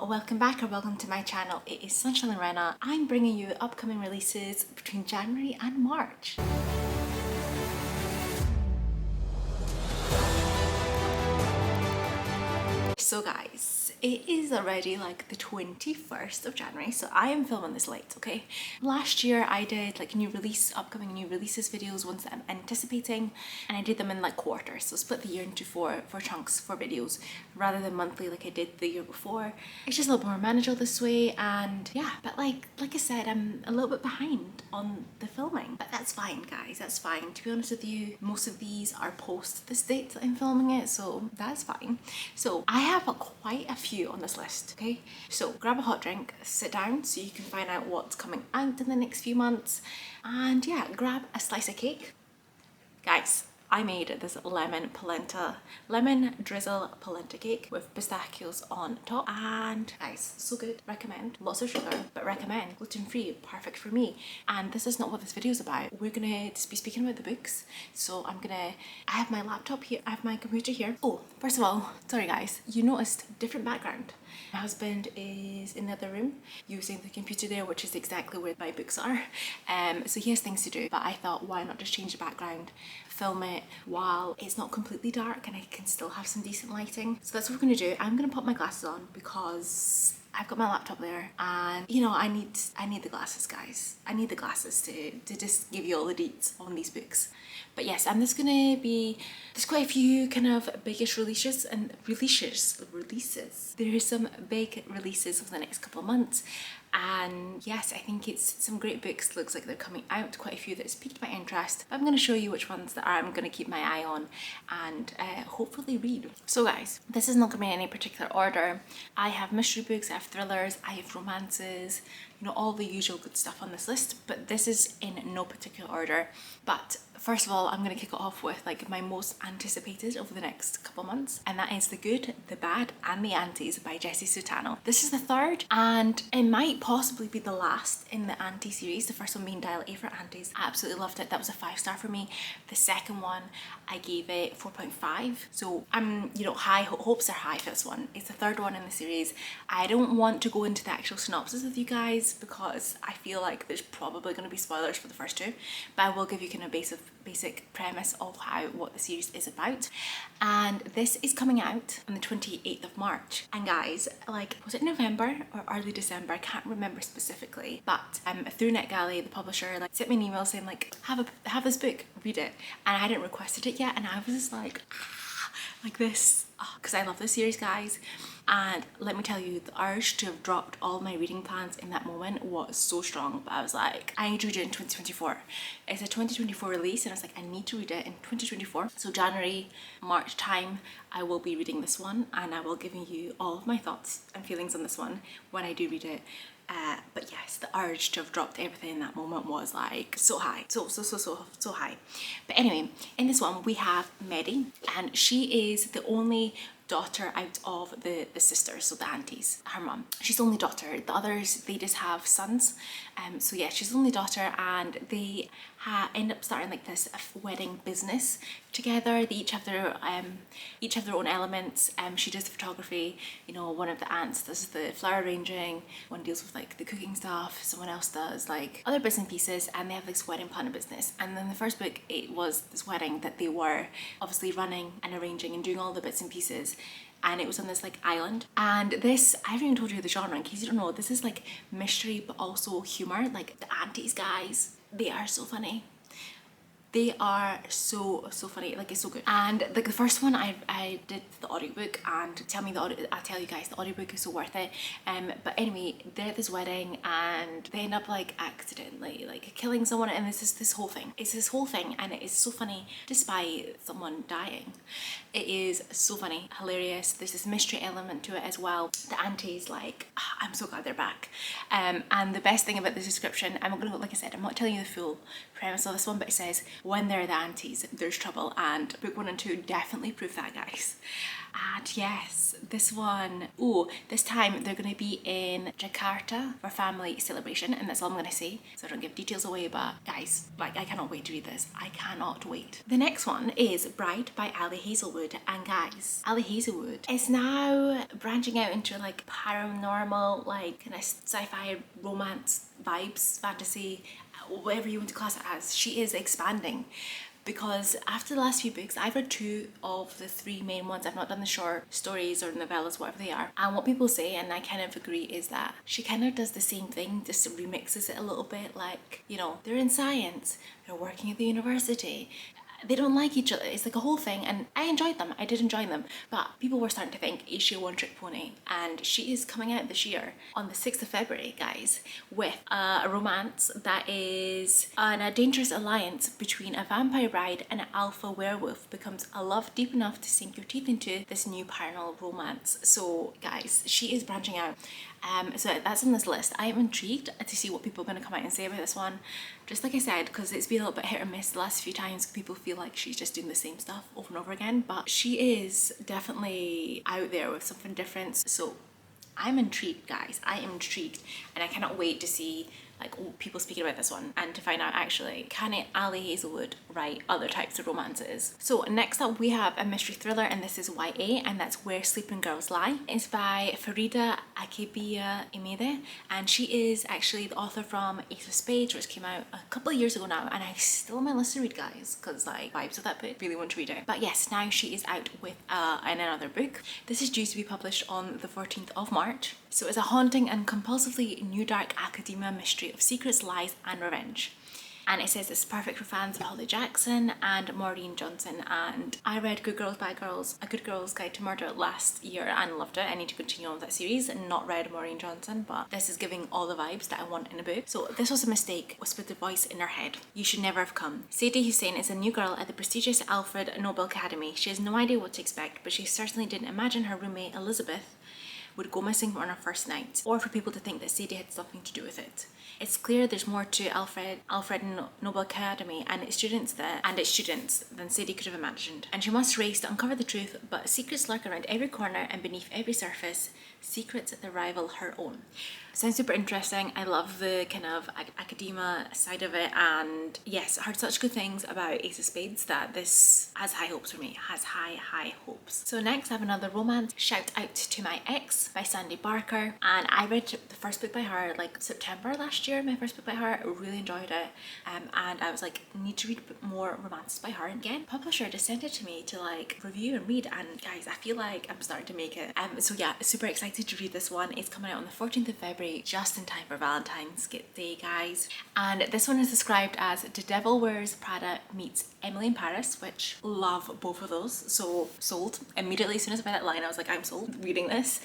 welcome back or welcome to my channel. It is Sunshine and Rena. I'm bringing you upcoming releases between January and March. So guys, it is already like the 21st of January, so I am filming this late, okay? Last year I did like upcoming new releases videos, ones that I'm anticipating, and I did them in like quarters, so split the year into four chunks, 4 videos, rather than monthly like I did the year before. It's just a little more manageable this way, and yeah, but like I said, I'm a little bit behind on the filming, but that's fine guys, that's fine. To be honest with you, most of these are post this date that I'm filming it, so that's fine. So I have quite a few on this list, okay? So grab a hot drink, sit down so you can find out what's coming out in the next few months, and yeah, grab a slice of cake. Guys, I made this lemon drizzle polenta cake with pistachios on top, and guys, so good. Recommend. Lots of sugar, but recommend. Gluten-free, perfect for me. And this is not what this video is about. We're gonna just be speaking about the books. So I have my laptop here, I have my computer here. Oh, first of all, sorry guys, you noticed different background. My husband is in the other room using the computer there, which is exactly where my books are. So he has things to do, but I thought, why not just change the background, film it while it's not completely dark and I can still have some decent lighting. So that's what we're gonna do. I'm gonna put my glasses on because I've got my laptop there, and you know, I need the glasses, guys. I need the glasses to just give you all the deets on these books. But yes, I'm just gonna be, there's quite a few kind of biggish releases. There are some big releases over the next couple of months. And yes, I think it's some great books. Looks like they're coming out, quite a few that's piqued my interest. I'm going to show you which ones that I'm going to keep my eye on and hopefully read. So guys, this is not going to be in any particular order. I have mystery books, I have thrillers, I have romances, you know, all the usual good stuff on this list, but this is in no particular order. But first of all, I'm going to kick it off with like my most anticipated over the next couple months, and that is The Good, the Bad and the Aunties by Jessie Sutanto. This is the third, and it might possibly be the last in the Auntie series. The first one being Dial A for Aunties. I absolutely loved it. That was a 5-star for me. The second one, I gave it 4.5. So I'm, you know, hopes are high for this one. It's the third one in the series. I don't want to go into the actual synopsis with you guys because I feel like there's probably going to be spoilers for the first two, but I will give you kind of basic premise of what the series is about. And this is coming out on the 28th of March. And guys, like, was it November or early December? I can't remember specifically, but through NetGalley, the publisher, like, sent me an email saying like, have this book, read it. And I hadn't requested it yet, and I was just like this, because I love this series, guys. And let me tell you, the urge to have dropped all my reading plans in that moment was so strong. But I was like, I need to read it in 2024. It's a 2024 release, and I was like, I need to read it in 2024. So January, March time, I will be reading this one, and I will give you all of my thoughts and feelings on this one when I do read it. But yes, the urge to have dropped everything in that moment was like so high, so high. But anyway, in this one we have Maddie, and she is the only daughter out of the sisters, so the aunties, her mum. She's the only daughter. The others, they just have sons. So yeah, she's the only daughter, and they end up starting like this wedding business together. They each have their own elements. She does the photography, you know, one of the aunts does the flower arranging, one deals with like the cooking stuff, someone else does like other bits and pieces, and they have this wedding planner business. And then the first book, it was this wedding that they were obviously running and arranging and doing all the bits and pieces, and it was on this like island. And this, I haven't even told you the genre in case you don't know, this is like mystery but also humor. Like the aunties, guys, they are so funny. They are so funny, like it's so good. And like the first one, I did the audiobook, and I'll tell you guys, the audiobook is so worth it. But anyway, they're at this wedding and they end up like accidentally like killing someone, and it's this whole thing, and it is so funny despite someone dying. It is so funny, hilarious. There's this mystery element to it as well. The aunties, like, I'm so glad they're back. And the best thing about the description, like I said, I'm not telling you the full premise of this one, but it says, when they're the aunties, there's trouble, and book 1 and 2 definitely prove that, guys. And yes, this one, this time they're going to be in Jakarta for family celebration, and that's all I'm going to say, so I don't give details away, but guys, like, I cannot wait to read this. I cannot wait. The next one is Bride by Ali Hazelwood, and guys, Ali Hazelwood is now branching out into like paranormal, like kind of sci-fi romance vibes, fantasy, whatever you want to class it as. She is expanding. Because after the last few books, I've read 2 of the 3 main ones. I've not done the short stories or novellas, whatever they are. And what people say, and I kind of agree, is that she kind of does the same thing, just remixes it a little bit. Like, you know, they're in science, they're working at the university, they don't like each other. It's like a whole thing, and I enjoyed them. I did enjoy them, but people were starting to think, is she a one-trick pony? And she is coming out this year on the 6th of February, guys, with a romance that is a dangerous alliance between a vampire bride and an alpha werewolf becomes a love deep enough to sink your teeth into this new paranormal romance. So guys, she is branching out. So that's on this list. I am intrigued to see what people are going to come out and say about this one. Just like I said, because it's been a little bit hit or miss the last few times, people feel like she's just doing the same stuff over and over again, but she is definitely out there with something different. So I'm intrigued, guys. I am intrigued, and I cannot wait to see like people speaking about this one and to find out, actually, can Ali Hazelwood write other types of romances? So next up we have a mystery thriller, and this is YA, and that's Where Sleeping Girls Lie. It's by Farida Akebia Imede, and she is actually the author from Ace of Spades, which came out a couple of years ago now, and I still on my list to read, guys, because like vibes of that book, really want to read it. But yes, now she is out with another book. This is due to be published on the 14th of March. So it's a haunting and compulsively new dark academia mystery of secrets, lies and revenge. And it says it's perfect for fans of Holly Jackson and Maureen Johnson. And I read Good Girls Bad Girls, A Good Girl's Guide to Murder last year and loved it. I need to continue on with that series, and not read Maureen Johnson, but this is giving all the vibes that I want in a book. So this was a mistake, whispered the voice in her head. You should never have come. Sadie Hussein is a new girl at the prestigious Alfred Nobel Academy. She has no idea what to expect, but she certainly didn't imagine her roommate Elizabeth would go missing on her first night, or for people to think that Sadie had something to do with it. It's clear there's more to Alfred Nobel Academy and its students than Sadie could have imagined. And she must race to uncover the truth, but secrets lurk around every corner and beneath every surface, secrets that rival her own. Sounds super interesting. I love the kind of academia side of it, and yes, I heard such good things about Ace of Spades that this has high hopes for me, has high hopes. So next I have another romance, Shout Out to My Ex by Sandy Barker, and I read the first book by her like September last year, my first book by her. I really enjoyed it, and I was like, need to read more romances by her. And again, publisher just sent it to me to like review and read, and guys, I feel like I'm starting to make it. So yeah, super excited to read this one. It's coming out on the 14th of February, just in time for Valentine's Day, guys. And this one is described as The Devil Wears Prada meets Emily in Paris, which love both of those. So sold immediately. As soon as I read that line, I was like, I'm sold reading this.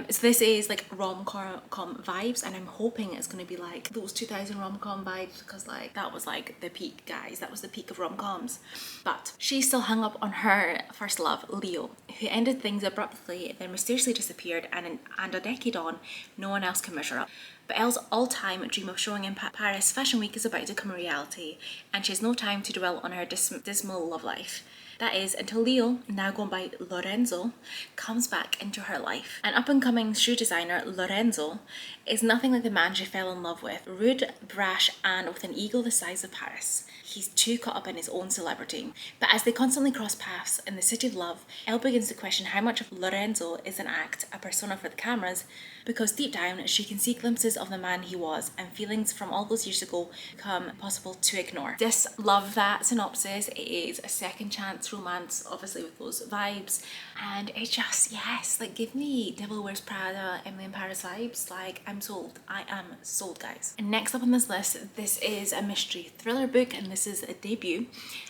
So this is like rom-com vibes, and I'm hoping it's going to be like those 2000 rom-com vibes, because like that was like the peak, guys. That was the peak of rom-coms. But she's still hung up on her first love, Leo, who ended things abruptly, then mysteriously disappeared, and a decade on, no one else can measure up. But Elle's all-time dream of showing in Paris Fashion Week is about to become a reality, and she has no time to dwell on her dismal love life. That is, until Leo, now going by Lorenzo, comes back into her life. An up-and-coming shoe designer, Lorenzo, is nothing like the man she fell in love with. Rude, brash, and with an ego the size of Paris. He's too caught up in his own celebrity. But as they constantly cross paths in the city of love, Elle begins to question how much of Lorenzo is an act, a persona for the cameras, because deep down she can see glimpses of the man he was, and feelings from all those years ago become impossible to ignore. Just love that synopsis. It is a second chance romance, obviously with those vibes, and it just, yes, like give me Devil Wears Prada, Emily in Paris vibes. Like, I'm sold. I am sold, guys. And next up on this list, this is a mystery thriller book, and this is a debut.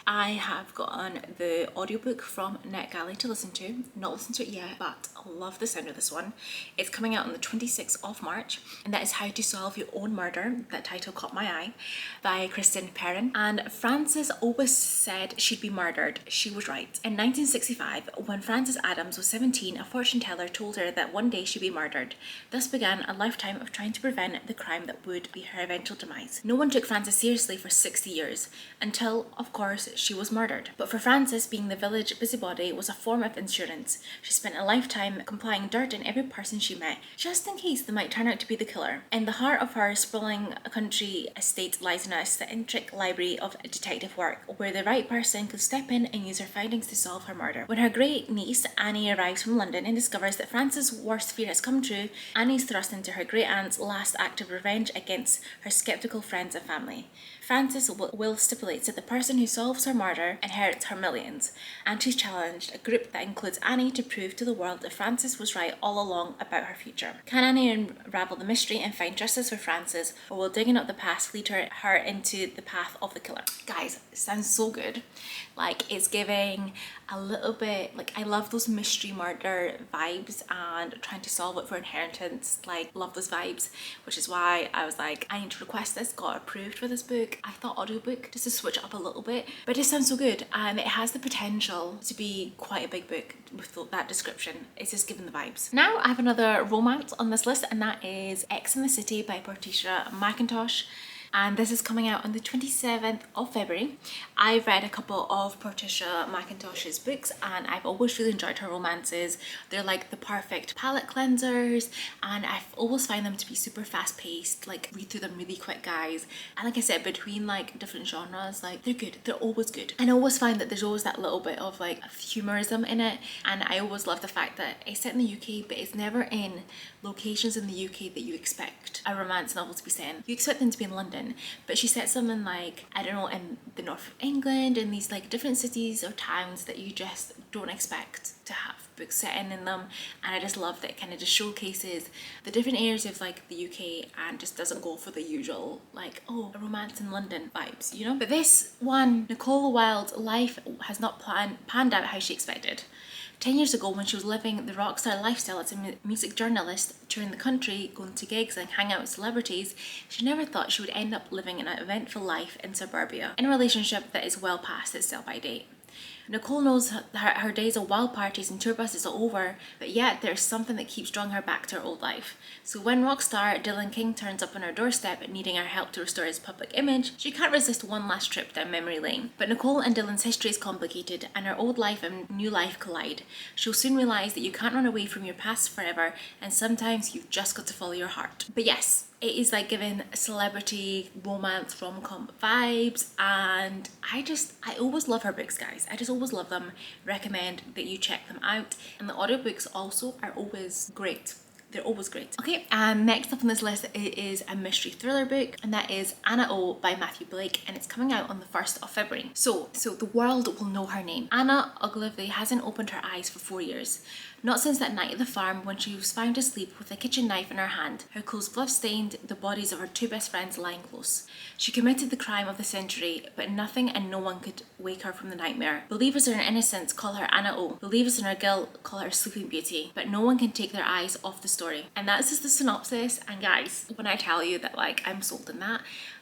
I have gotten the audiobook from NetGalley to listen to. Not listened to it yet, but I love the sound of this one. It's coming out on the 26th of March, and that is How to Solve Your Own Murder. That title caught my eye, by Kristen Perrin. And Frances always said she'd be murdered. she was right. In 1965, when Frances Adams was 17, a fortune teller told her that one day she'd be murdered. Thus began a lifetime of trying to prevent the crime that would be her eventual demise. No one took Frances seriously for 60 years, until, of course, she was murdered. But for Frances, being the village busybody was a form of insurance. She spent a lifetime complying dirt in every person she met, just in case they might turn out to be the killer. In the heart of her sprawling country estate lies an eccentric library of detective work, where the right person could step in and use her findings to solve her murder. When her great niece Annie arrives from London and discovers that Frances' worst fear has come true, Annie is thrust into her great aunt's last act of revenge against her sceptical friends and family. Frances' will stipulates that the person who solves her murder inherits her millions, and she's challenged a group that includes Annie to prove to the world that Frances was right all along about her future. Can Annie unravel the mystery and find justice for Frances, or will digging up the past lead her into the path of the killer? Guys, it sounds so good. Like, it's giving a little bit, like, I love those mystery murder vibes and trying to solve it for inheritance. Like, love those vibes, which is why I was like, I need to request this, got approved for this book. I thought audiobook, just to switch it up a little bit, but it sounds so good. It has the potential to be quite a big book with that description. It's just giving the vibes. Now I have another romance on this list, and that is X and the City by Patricia McIntosh. And this is coming out on the 27th of February. I've read a couple of Patricia McIntosh's books and I've always really enjoyed her romances. They're like the perfect palette cleansers, and I've always find them to be super fast paced, like read through them really quick, guys. And like I said, between like different genres, like they're good, they're always good. And I always find that there's always that little bit of like humorism in it, and I always love the fact that it's set in the UK, but it's never in locations in the UK that you expect a romance novel to be set in. You expect them to be in London, but she sets them in like, I don't know, in the north of England, in these like different cities or towns that you just don't expect to have books set in them. And I just love that it kind of just showcases the different areas of like the UK and just doesn't go for the usual like, oh, a romance in London vibes, you know? But this one, Nicole Wilde's life has not panned out how she expected. 10 years ago, when she was living the rock star lifestyle as a music journalist, touring the country, going to gigs and hang out with celebrities, she never thought she would end up living an eventful life in suburbia, in a relationship that is well past its sell-by date. Nicole knows her days of wild parties and tour buses are over, but yet there's something that keeps drawing her back to her old life. So when rock star Dylan King turns up on her doorstep needing her help to restore his public image, she can't resist one last trip down memory lane. But Nicole and Dylan's history is complicated, and her old life and new life collide. She'll soon realise that you can't run away from your past forever, and sometimes you've just got to follow your heart. But yes, it is like giving celebrity romance rom-com vibes, and I always love her books, guys. I just always love them. Recommend that you check them out, and the audiobooks also are always great. They're always great. Okay, and next up on this list is a mystery thriller book, and that is Anna O by Matthew Blake, and it's coming out on the 1st of February. So the world will know her name. Anna Ogilvy hasn't opened her eyes for 4 years. Not since that night at the farm when she was found asleep with a kitchen knife in her hand, her clothes blood-stained, the bodies of her two best friends lying close. She committed the crime of the century, but nothing and no one could wake her from the nightmare. Believers in her innocence call her Anna O. Believers in her guilt call her Sleeping Beauty, but no one can take their eyes off the story. And that's just the synopsis, and guys, when I tell you that like I'm sold in that,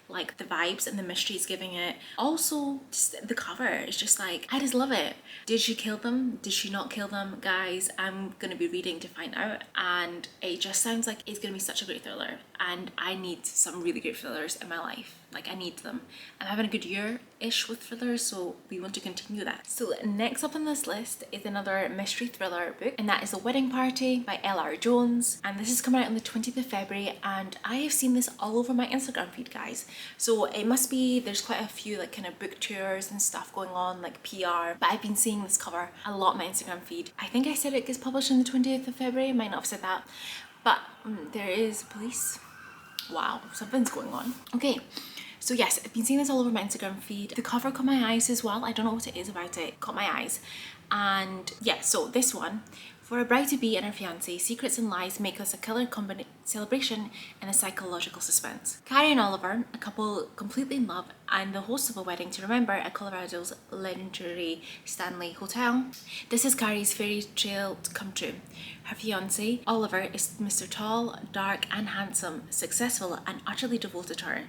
like the vibes and the mystery it's giving it. Also, just the cover is just like, I just love it. Did she kill them? Did she not kill them? Guys, I'm gonna be reading to find out, and it just sounds like it's gonna be such a great thriller, and I need some really great thrillers in my life. Like, I need them. I'm having a good year-ish with thrillers, so we want to continue that. So next up on this list is another mystery thriller book, and that is The Wedding Party by L.R. Jones, and this is coming out on the 20th of February, and I have seen this all over my Instagram feed, guys. So it must be, there's quite a few like kind of book tours and stuff going on, like PR, but I've been seeing this cover a lot on my Instagram feed. I think I said it gets published on the 20th of February, I might not have said that, but there is police. Wow, something's going on. Okay. So yes, I've been seeing this all over my Instagram feed. The cover caught my eyes as well. I don't know what it is about it. Caught my eyes. And yeah, so this one. For a bride-to-be and her fiancé, secrets and lies make us a killer celebration and a psychological suspense. Carrie and Oliver, a couple completely in love and the hosts of a wedding to remember at Colorado's legendary Stanley Hotel. This is Carrie's fairy tale come true. Her fiancé, Oliver, is Mr. Tall, dark and handsome, successful and utterly devoted to her.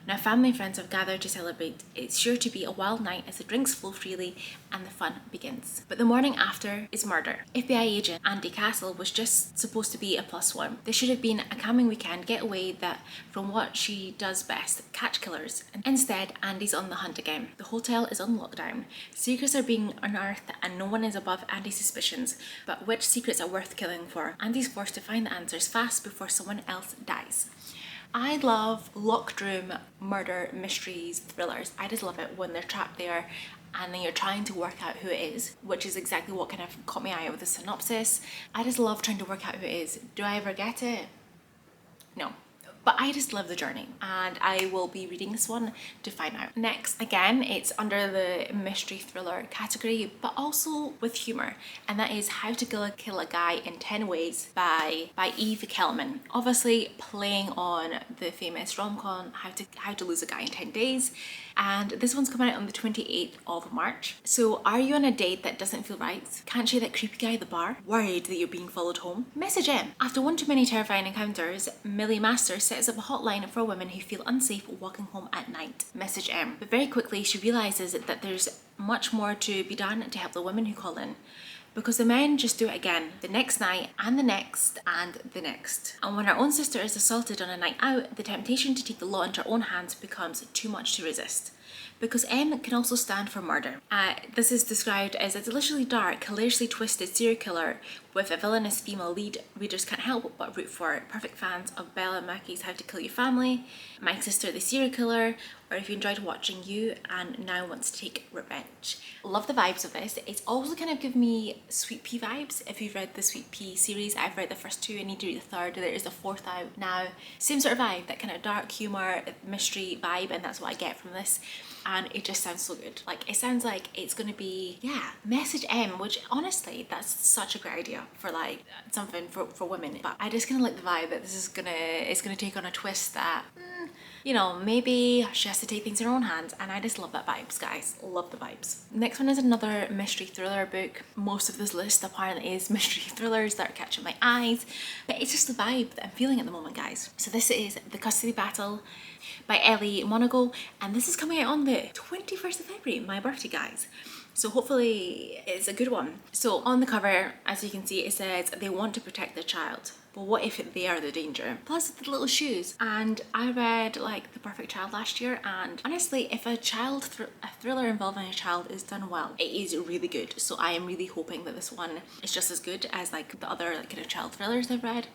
Now family and friends have gathered to celebrate. It's sure to be a wild night as the drinks flow freely and the fun begins. But the morning after is murder. FBI agent Andy Castle was just supposed to be a +1. This should have been a calming weekend getaway that from what she does best, catch killers. Instead, Andy's on the hunt again. The hotel is on lockdown. Secrets are being unearthed and no one is above Andy's suspicions. But which secrets are worth killing for? Andy's forced to find the answers fast before someone else dies. I love locked room murder mysteries, thrillers. I just love it when they're trapped there and then you're trying to work out who it is, which is exactly what kind of caught my eye with the synopsis. I just love trying to work out who it is. Do I ever get it? No. But I just love the journey and I will be reading this one to find out. Next, again, it's under the mystery thriller category, but also with humour. And that is How to Kill a Guy in 10 Ways by Eve Kelman. Obviously playing on the famous rom-com How to Lose a Guy in 10 Days. And this one's coming out on the 28th of March. So are you on a date that doesn't feel right? Can't shake that creepy guy at the bar? Worried that you're being followed home? Message him. After one too many terrifying encounters, Millie Masters sets up a hotline for women who feel unsafe walking home at night. Message M. But very quickly she realises that there's much more to be done to help the women who call in. Because the men just do it again, the next night and the next and the next. And when our own sister is assaulted on a night out, the temptation to take the law into our own hands becomes too much to resist. Because M can also stand for murder. This is described as a deliciously dark, hilariously twisted serial killer with a villainous female lead. Readers can't help but root for it. Perfect fans of Bella Mackey's How to Kill Your Family, My Sister the Serial Killer, or if you enjoyed watching You and now wants to take revenge. Love the vibes of this. It's also kind of given me Sweet Pea vibes. If you've read the Sweet Pea series, I've read the first two, I need to read the third. There is a fourth out now. Same sort of vibe, that kind of dark humour, mystery vibe, and that's what I get from this. And it just sounds so good. Like, it sounds like it's gonna be, yeah, Message M, which honestly, that's such a great idea for like something for women. But I just kind of like the vibe that this is it's gonna take on a twist that, you know, maybe she has to take things in her own hands, and I just love that vibes, guys. Love the vibes. Next one is another mystery thriller book. Most of this list apparently is mystery thrillers that are catching my eyes, but it's just the vibe that I'm feeling at the moment, guys. So this is The Custody Battle by Ellie Monago, and this is coming out on the 21st of February, my birthday, guys. So hopefully it's a good one. So on the cover, as you can see, it says they want to protect their child. But what if they are the danger? Plus the little shoes. And I read like The Perfect Child last year, and honestly, if a thriller involving a child is done well, it is really good. So I am really hoping that this one is just as good as like the other like kind of child thrillers I've read.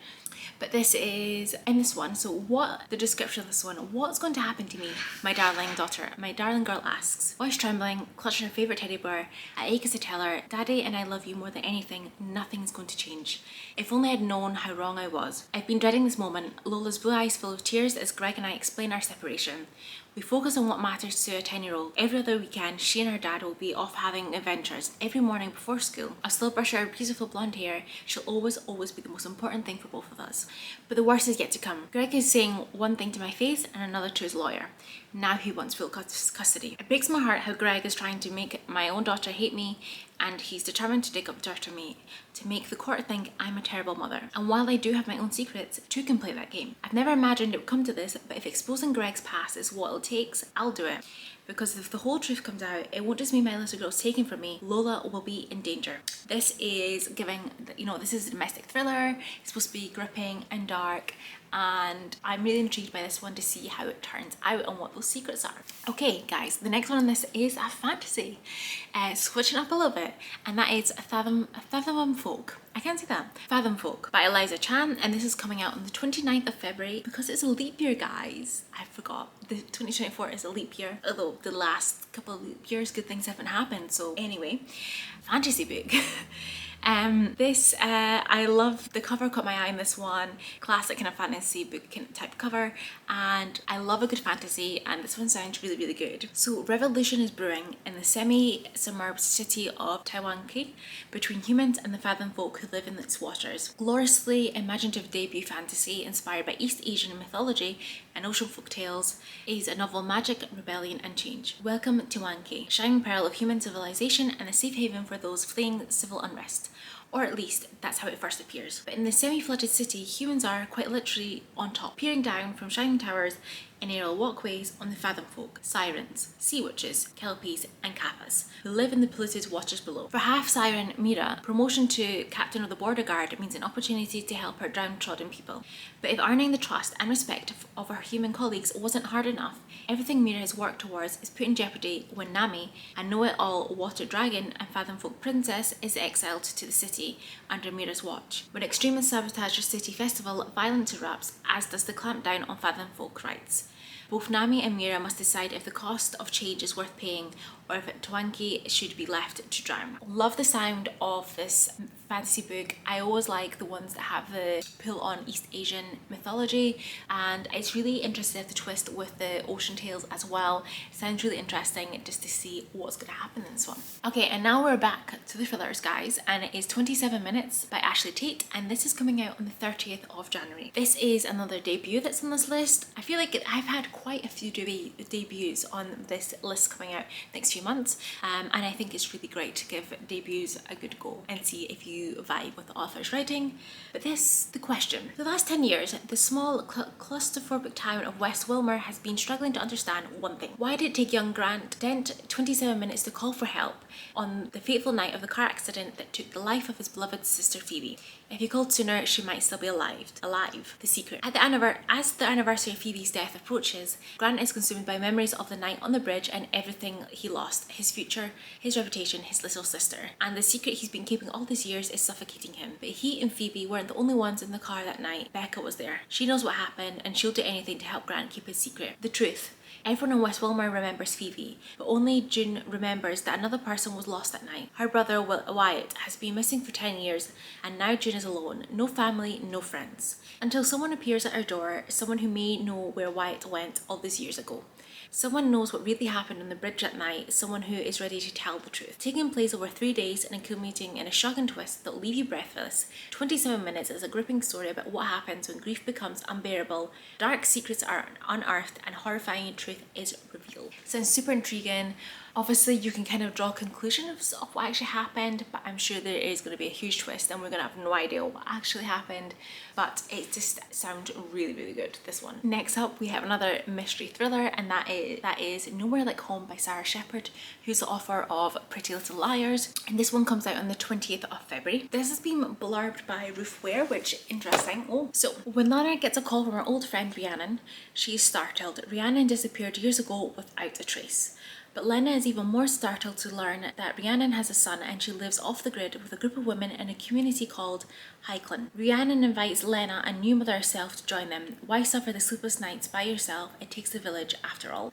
But this is in this one. So what the description of this one? What's going to happen to me, my darling daughter? My darling girl asks. Voice trembling, clutching her favourite teddy bear. I ache as I tell her, Daddy and I love you more than anything. Nothing's going to change. If only I'd known how wrong I was. I've been dreading this moment. Lola's blue eyes full of tears as Greg and I explain our separation. We focus on what matters to a 10-year-old. Every other weekend, she and her dad will be off having adventures. Every morning before school, I'll still brush her beautiful blonde hair. She'll always be the most important thing for both of us. But the worst is yet to come. Greg is saying one thing to my face and another to his lawyer. Now he wants full custody. It breaks my heart how Greg is trying to make my own daughter hate me, and he's determined to dig up dirt on me, to make the court think I'm a terrible mother. And while I do have my own secrets, two can play that game. I've never imagined it would come to this, but if exposing Greg's past is what it takes, I'll do it. Because if the whole truth comes out, it won't just mean my little girl's taken from me, Lola will be in danger. This is giving, you know, this is a domestic thriller, it's supposed to be gripping and dark, and I'm really intrigued by this one to see how it turns out and what those secrets are. Okay guys, the next one on this is a fantasy, switching up a little bit, and that is Fathom Folk. I can't say that. Fathom Folk by Eliza Chan, and this is coming out on the 29th of February. Because it's a leap year, guys, I forgot. The 2024 is a leap year, although the last couple of leap years good things haven't happened. So anyway, fantasy book. I love the cover, caught my eye in this one. Classic kind of fantasy book kind of type cover, and I love a good fantasy, and this one sounds really, really good. So revolution is brewing in the semi-submerged city of Tunetank between humans and the Fathom folk who live in its waters. Gloriously imaginative debut fantasy inspired by East Asian mythology and ocean folk tales is a novel magic, rebellion and change. Welcome to Tunetank, shining pearl of human civilization and a safe haven for those fleeing civil unrest. Or at least, that's how it first appears. But in the semi-flooded city, humans are quite literally on top, peering down from shining towers in aerial walkways on the Fathom folk, sirens, sea witches, kelpies and kappas who live in the polluted waters below. For half-siren Mira, promotion to captain of the border guard means an opportunity to help her downtrodden people. But if earning the trust and respect of her human colleagues wasn't hard enough, everything Mira has worked towards is put in jeopardy when Nami, a know-it-all water dragon and Fathom folk princess, is exiled to the city under Mira's watch. When extremists sabotage her city festival, violence erupts, as does the clampdown on Fathom folk rights. Both Nami and Mira must decide if the cost of change is worth paying or if Twanky should be left to drown. Love the sound of this fantasy book. I always like the ones that have the pull on East Asian mythology, and it's really interesting the twist with the ocean tales as well. It sounds really interesting just to see what's going to happen in this one. Okay, and now we're back to the thrillers, guys, and it is 27 Minutes by Ashley Tate, and this is coming out on the 30th of January. This is another debut that's on this list. I feel like I've had quite a few debuts on this list coming out next few months, and I think it's really great to give debuts a good go and see if you vibe with the author's writing. But the question. For the last 10 years, the small claustrophobic town of West Wilmer has been struggling to understand one thing. Why did it take young Grant Dent 27 minutes to call for help on the fateful night of the car accident that took the life of his beloved sister Phoebe? If he called sooner, she might still be alive. The secret. As the anniversary of Phoebe's death approaches, Grant is consumed by memories of the night on the bridge and everything he lost, his future, his reputation, his little sister. And the secret he's been keeping all these years is suffocating him. But he and Phoebe weren't the only ones in the car that night. Becca was there. She knows what happened and she'll do anything to help Grant keep his secret. The truth. Everyone in West Wilmer remembers Phoebe, but only June remembers that another person was lost that night. Her brother Wyatt has been missing for 10 years, and now June is alone. No family, no friends. Until someone appears at her door, someone who may know where Wyatt went all these years ago. Someone knows what really happened on the bridge that night, someone who is ready to tell the truth. Taking place over 3 days and culminating in a shocking twist that'll leave you breathless, 27 Minutes is a gripping story about what happens when grief becomes unbearable, dark secrets are unearthed, and horrifying truth is revealed. Sounds super intriguing. Obviously, you can kind of draw conclusions of what actually happened, but I'm sure there is going to be a huge twist and we're going to have no idea what actually happened, but it just sounds really, really good, this one. Next up, we have another mystery thriller, and that is Nowhere Like Home by Sarah Shepherd, who's the author of Pretty Little Liars, and this one comes out on the 20th of February. This has been blurbed by Ruth Ware, which interesting. So, when Lara gets a call from her old friend Rhiannon, she is startled. Rhiannon disappeared years ago without a trace. But Lena is even more startled to learn that Rhiannon has a son and she lives off the grid with a group of women in a community called Highclere. Rhiannon invites Lena, a new mother herself, to join them. Why suffer the sleepless nights by yourself? It takes a village after all.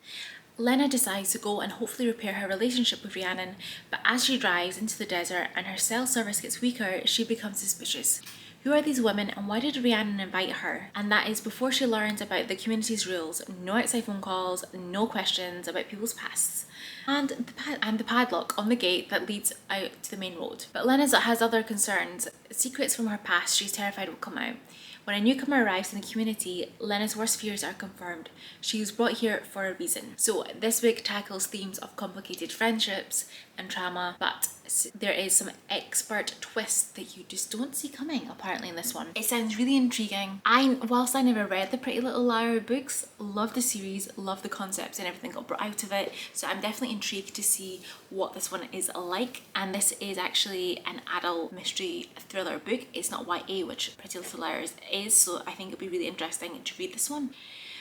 Lena decides to go and hopefully repair her relationship with Rhiannon, but as she drives into the desert and her cell service gets weaker, she becomes suspicious. Who are these women and why did Rhiannon invite her? And that is before she learns about the community's rules. No outside phone calls, no questions about people's pasts. And the padlock on the gate that leads out to the main road. But Lena has other concerns. Secrets from her past she's terrified will come out. When a newcomer arrives in the community, Lena's worst fears are confirmed. She was brought here for a reason. So this book tackles themes of complicated friendships and trauma, but there is some expert twists that you just don't see coming apparently in this one. It sounds really intriguing. Whilst I never read the Pretty Little Liar books, love the series, love the concepts and everything got brought out of it, so I'm definitely intrigued to see what this one is like. And this is actually an adult mystery thriller book. It's not YA, which Pretty Little Liars is, so I think it'd be really interesting to read this one.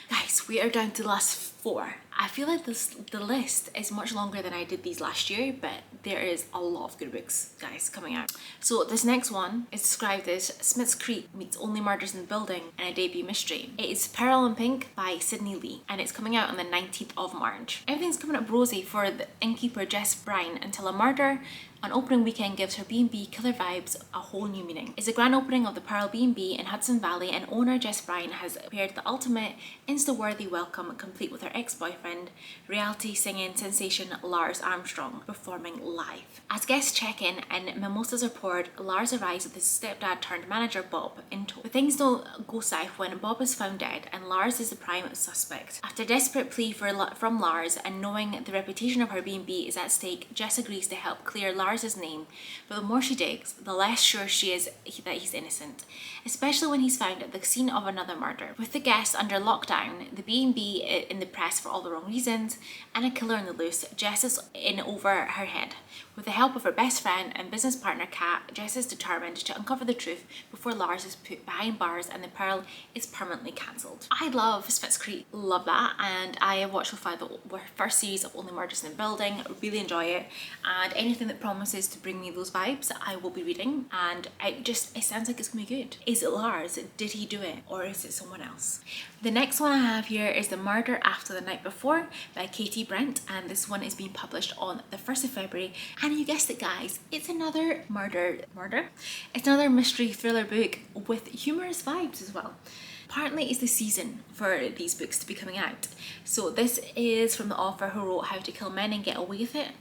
Guys, we are down to the last 4. I feel like the list is much longer than I did these last year, but there is a lot of good books, guys, coming out. So this next one is described as Smith's Creek meets Only Murders in the Building and a debut mystery. It is Pearl and Pink by Sydney Lee, and it's coming out on the 19th of March. Everything's coming up rosy for the innkeeper Jess Bryan until a murder on opening weekend gives her B&B killer vibes a whole new meaning. It's a grand opening of the Pearl B&B in Hudson Valley, and owner Jess Bryan has prepared the ultimate Insta-worthy welcome, complete with her ex-boyfriend, reality singing sensation Lars Armstrong, performing live. As guests check in and mimosas are poured, Lars arrives with his stepdad turned manager Bob in tow. But things don't go south when Bob is found dead and Lars is the prime suspect. After a desperate plea from Lars and knowing the reputation of her B&B is at stake, Jess agrees to help clear Lars' Lars's name, but the more she digs, the less sure she is that he's innocent, especially when he's found at the scene of another murder. With the guests under lockdown, the B&B in the press for all the wrong reasons, and a killer on the loose, Jess is in over her head. With the help of her best friend and business partner Kat, Jess is determined to uncover the truth before Lars is put behind bars and the Pearl is permanently cancelled. I love Schitt's Creek, love that, and I have watched so far the first series of Only Murders in the Building, really enjoy it, and anything that promises to bring me those vibes I will be reading, and it sounds like it's gonna be good. Is it Lars? Did he do it? Or is it someone else? The next one I have here is The Murder After the Night Before by Katie Brent, and this one is being published on the 1st of February. And you guessed it, guys, it's another murder? It's another mystery thriller book with humorous vibes as well. Apparently it's the season for these books to be coming out. So this is from the author who wrote How to Kill Men and Get Away with It.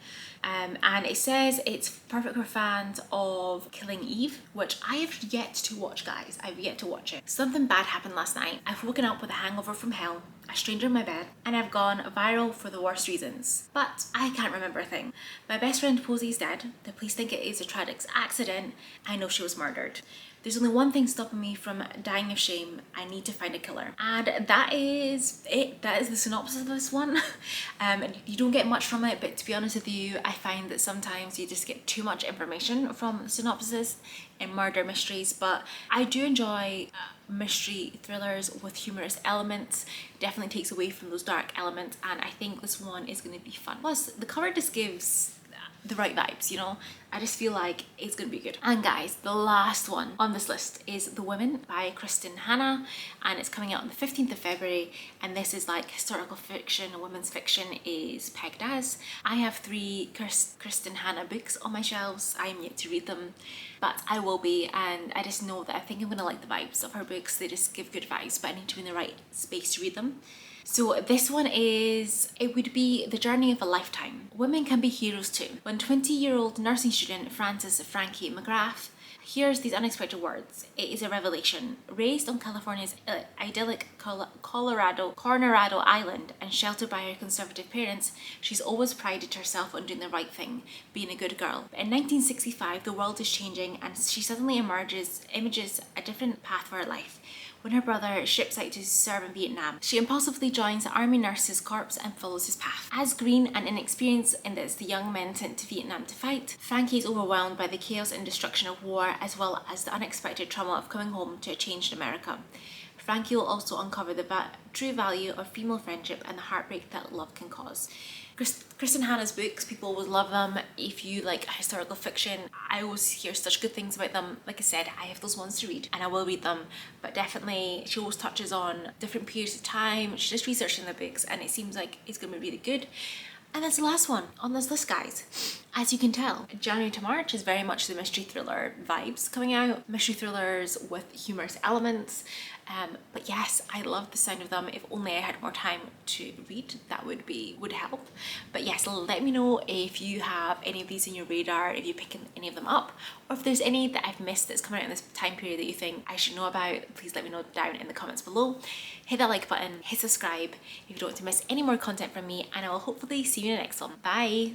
And it says it's perfect for fans of Killing Eve, which I have yet to watch, guys. I've yet to watch it. Something bad happened last night. I've woken up with a hangover from hell, a stranger in my bed, and I've gone viral for the worst reasons. But I can't remember a thing. My best friend Posey's dead. The police think it is a tragic accident. I know she was murdered. There's only one thing stopping me from dying of shame. I need to find a killer. And that is it. That is the synopsis of this one. You don't get much from it, but to be honest with you, I find that sometimes you just get too much information from the synopsis in murder mysteries, but I do enjoy mystery thrillers with humorous elements. Definitely takes away from those dark elements, and I think this one is going to be fun. Plus, the cover just gives the right vibes, you know? I just feel like it's gonna be good. And guys, the last one on this list is The Women by Kristen Hanna, and it's coming out on the 15th of February, and this is like historical fiction, women's fiction is pegged as. I have 3 Kristen Hanna books on my shelves. I am yet to read them, but I will be, and I just know that I think I'm gonna like the vibes of her books. They just give good vibes, but I need to be in the right space to read them. So this one it would be The Journey of a Lifetime. Women can be heroes too. When 20-year-old nursing student Frankie McGrath hears these unexpected words, it is a revelation. Raised on California's idyllic Coronado Island and sheltered by her conservative parents, she's always prided herself on doing the right thing, being a good girl. But in 1965, the world is changing, and she suddenly images a different path for her life. When her brother ships out to serve in Vietnam, she impulsively joins the Army Nurses Corps and follows his path. As green and inexperienced in this, the young men sent to Vietnam to fight, Frankie is overwhelmed by the chaos and destruction of war, as well as the unexpected trauma of coming home to a changed America. Frankie will also uncover the true value of female friendship and the heartbreak that love can cause. Kristen Hanna's books, people always love them. If you like historical fiction, I always hear such good things about them. Like I said, I have those ones to read and I will read them, but definitely she always touches on different periods of time. She's just researching the books and it seems like it's going to be really good. And that's the last one on this list, guys. As you can tell, January to March is very much the mystery thriller vibes coming out. Mystery thrillers with humorous elements. But yes, I love the sound of them. If only I had more time to read, that would help. But yes, let me know if you have any of these in your radar, if you're picking any of them up, or if there's any that I've missed that's coming out in this time period that you think I should know about. Please let me know down in the comments below. Hit that like button, hit subscribe if you don't want to miss any more content from me, and I will hopefully see you in the next one. Bye!